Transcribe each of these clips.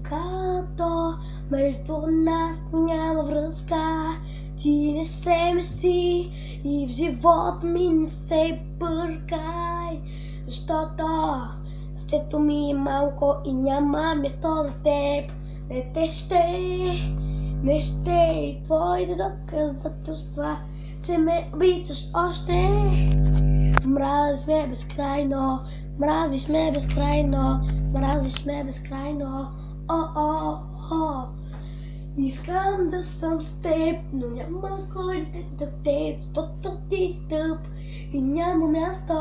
Когато между нас няма връзка, ти не се меси и в живота ми не се бъркай, защото сърцето ми е малко и няма място за теб. Не ще и твоите доказателства, че ме обичаш още. Мразиш ме безкрайно, мразиш ме безкрайно, мразиш ме безкрайно. Искам да съм с теб, но няма кой да те даде, защото ти си тъп и няма място.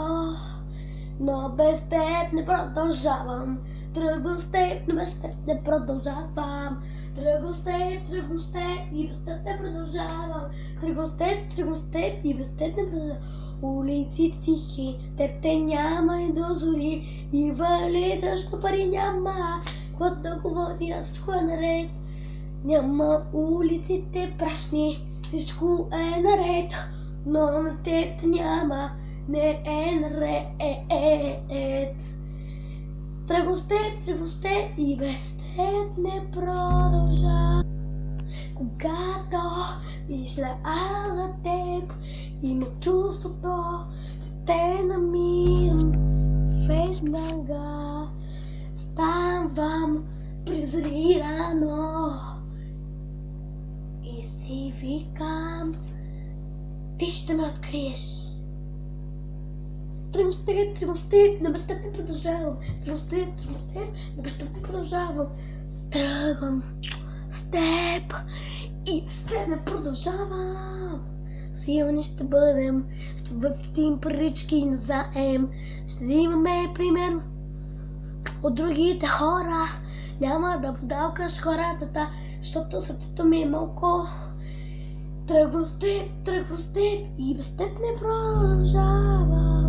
Но без теб не продължавам. Тръгвам с теб, но без теб не продължавам. Тръгвам с теб и без теб не продължавам. Тръгвам с теб и без теб не продължавам. Улиците тихи, теб те няма и до зори. И вали дъжд, но пари няма. Какво да говоря, всичко е наред. Няма улиците прашни, всичко е наред. Но на теб те няма, не е наред. Тръгвам с теб и без теб не продължа. Когато мисля аз за теб, има чувството, че те намирам веднага. Ставам презорирано и си викам, ти ще ме откриеш. Тръгвам с теб, но без теб не продължавам. Тръгвам с теб, но без теб не продължавам. Тръгвам с теб и без теб не продължавам. Силни ще бъдем, ще въртим парички назаем. Ще имаме пример от другите хора. Няма да подалкаш хората, защото сърцето ми е малко. Тръгвам с теб и без теб не продължавам.